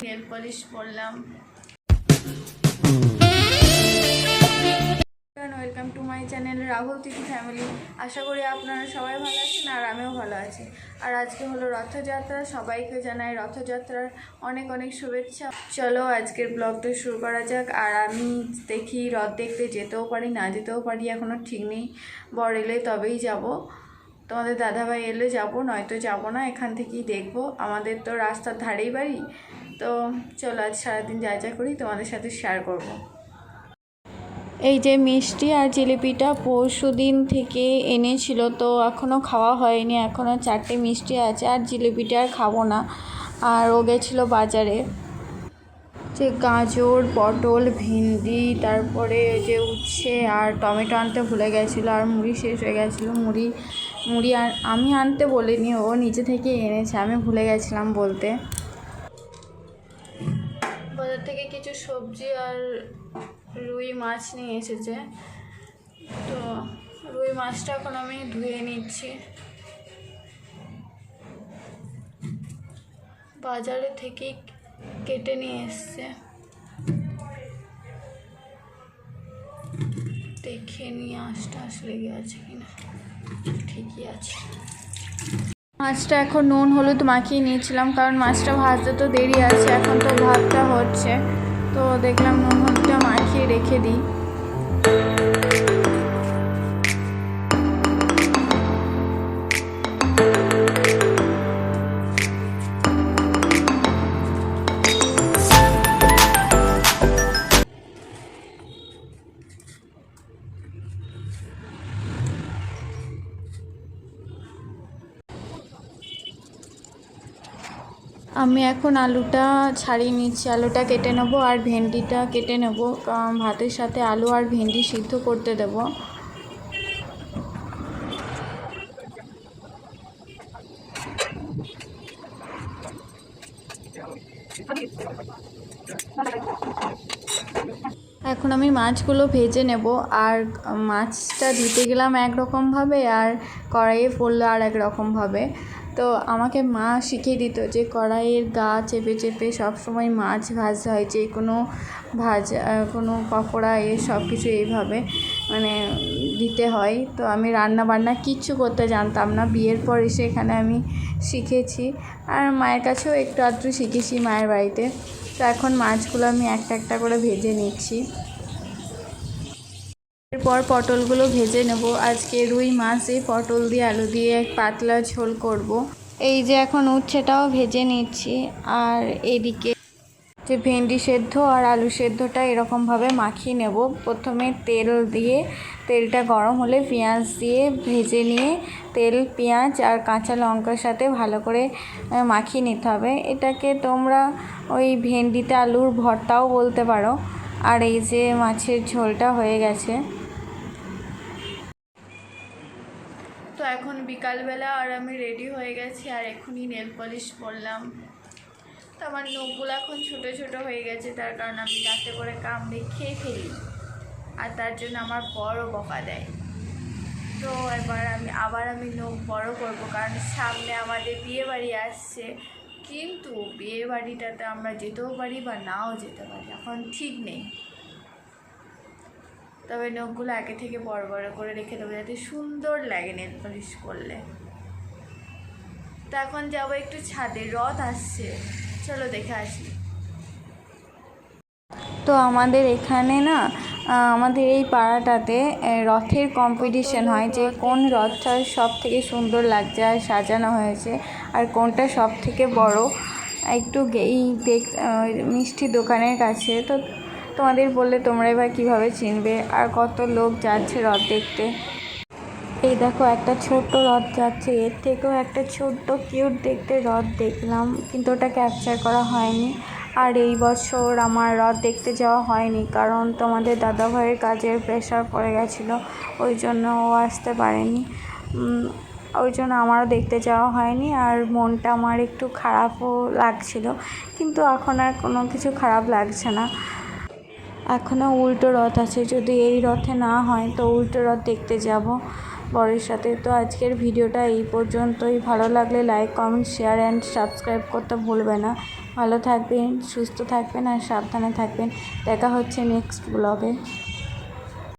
Nail polish পরলাম। Welcome to my channel Rahul Tithi family. আশা করি আপনারা সবাই ভালো আছেন আর আমিও ভালো আছি। আর আজকে হলো রথযাত্রা, সবাইকে জানাই রথযাত্রার অনেক অনেক শুভেচ্ছা। চলো আজকের ব্লগটা শুরু করা যাক। আর আমি দেখি রথ দেখতে যেতেও পারি, না যেতেও পারি, এখনও ঠিক নেই। বর এলে তবেই যাব, তোমাদের দাদাভাই এলে যাব, নয়তো যাব না, এখান থেকেই দেখবো। আমাদের তো রাস্তার ধারেই বাড়ি। তো চলো আজ সারাদিন যা যা করি তোমাদের সাথে শেয়ার করব। এই যে মিষ্টি আর জিলিপিটা পরশু দিন থেকে এনেছিল, তো এখনও খাওয়া হয়নি। এখনও 4টে মিষ্টি আছে, আর জিলিপিটা আর খাবো না। আর ও গেছিলো বাজারে যে গাজর, পটল, ভেন্ডি, তারপরে যে উচ্ছে আর টমেটো আনতে ভুলে গেছিলো। আর মুড়ি শেষ হয়ে গেছিলো। মুড়ি আর আমি আনতে বলিনি, ও নিজে থেকে এনেছে, আমি ভুলে গেছিলাম বলতে। বাজার থেকে কিছু সবজি আর রুই মাছ নিয়ে এসেছে। তো রুই মাছটা এখন আমি ধুয়ে নিচ্ছি। বাজারে থেকেই কেটে নিয়ে এসছে। দেখে নিয়ে আঁশটা লেগে আছে কিনা, ঠিকই আছে। মাছটা এখন নুন হলুদ মাখিয়ে নিয়েছিলাম, কারণ মাছটা ভাজতে তো দেরি আছে, এখন তো ভাতটা হচ্ছে। তো দেখলাম নুন হলুদটা মাখিয়ে রেখে দিই। আমি এখন আলুটা ছাড়িয়ে নিচ্ছি, আলুটা কেটে নেবো আর ভেন্ডিটা কেটে নেবো, কারণ ভাতের সাথে আলু আর ভেন্ডি সিদ্ধ করতে দেবো। এখন আমি মাছগুলো ভেজে নেব। আর মাছটা দিতে গেলাম একরকমভাবে, আর কড়াইয়ে পড়লো আর এক রকমভাবে। তো আমাকে মা শিখিয়ে দিত যে কড়াইয়ের গা চেপে চেপে সবসময় মাছ ভাজতে হয়, যে কোনো ভাজা, কোনো পকোড়া, সব কিছু এইভাবে মানে দিতে হয়। তো আমি রান্না বান্না কিচ্ছু করতে জানতাম না, বিয়ের পর এসে এখানে আমি শিখেছি। আর মায়ের কাছেও একটু আধটু শিখেছি মায়ের বাড়িতে। তো এখন মাছগুলো আমি একটা একটা করে ভেজে নিচ্ছি। এরপর পটলগুলো ভেজে নেব। আজকে রুই মাছ দিয়ে পটল দিয়ে আলু দিয়ে পাতলা ঝোল করব। এই যে এখন উচ্ছেটাও ভেজে নিচ্ছি। আর এদিকে যে ভেন্ডি সেদ্ধ আর আলু সেদ্ধটা এরকমভাবে মাখিয়ে নেব। প্রথমে তেল দিয়ে, তেলটা গরম হলে পেঁয়াজ দিয়ে ভেজে নিয়ে তেল, পেঁয়াজ আর কাঁচা লঙ্কার সাথে ভালো করে মাখিয়ে নিতে হবে। এটাকে তোমরা ওই ভেন্ডিতে আলুর ভর্তাও বলতে পারো। আর এই যে মাছের ঝোলটা হয়ে গেছে। তো এখন বিকালবেলা আর আমি রেডি হয়ে গেছি, আর এখনই নেল পলিশ পরলাম। তো আমার নখগুলো এখন ছোটো ছোটো হয়ে গেছে, তার কারণ আমি রাতে করে কামড়ে খেয়ে ফেলি, আর তার জন্য আমার বড় বকা দেয়। তো এবার আমি নখ বড় করবো, কারণ সামনে আমাদের বিয়ে বাড়ি আসছে। কিন্তু বিয়ে বাড়িটাতে আমরা যেতেও পারি বা নাও যেতে পারি, এখন ঠিক নেই। তবে নখগুলো আগে থেকে বড় বড় করে রেখে দেবো, যাতে সুন্দর লাগে নেল পলিশ করলে। তো এখন যাবো একটু ছাদে, রথ আসছে, চলো দেখে আসি। তো আমাদের এখানে না, আমাদের এই পাড়াটাতে রথের কম্পিটিশন হয়, যে কোন রথটা সব থেকে সুন্দর লাগছে আর সাজানো হয়েছে, আর কোনটা সব থেকে বড়। একটু এই মিষ্টি দোকানের কাছে। তো তোমাদের বললে তোমরা এবার কীভাবে চিনবে। আর কত লোক যাচ্ছে রথ দেখতে। এই দেখো একটা ছোট্ট রথ যাচ্ছে, এর থেকেও একটা ছোট্ট কিউট দেখতে রথ দেখলাম, কিন্তু ওটা ক্যাপচার করা হয়নি। আর এই বছর আমার রথ দেখতে যাওয়া হয়নি, কারণ তোমাদের দাদাভাইয়ের কাজের প্রেশার পড়ে গেছিলো, ওই জন্য ও আসতে পারেনি। ওই জন্য আমারও দেখতে যাওয়া হয়নি। আর মনটা আমার একটু খারাপও লাগছিল, কিন্তু এখন আর কোনো কিছু খারাপ লাগছে না। এখনও উল্টো রথ আছে, যদি এই রথে না হয় তো উল্টো রথ দেখতে যাব। বরের সাথে। তো আজকের ভিডিওটা এই পর্যন্তই। ভালো লাগলে like, comment, share and subscribe করতে ভুলবে না। ভালো থাকবেন, সুস্থ থাকবেন আর সাবধানে থাকবেন। দেখা হচ্ছে নেক্সট ব্লগে।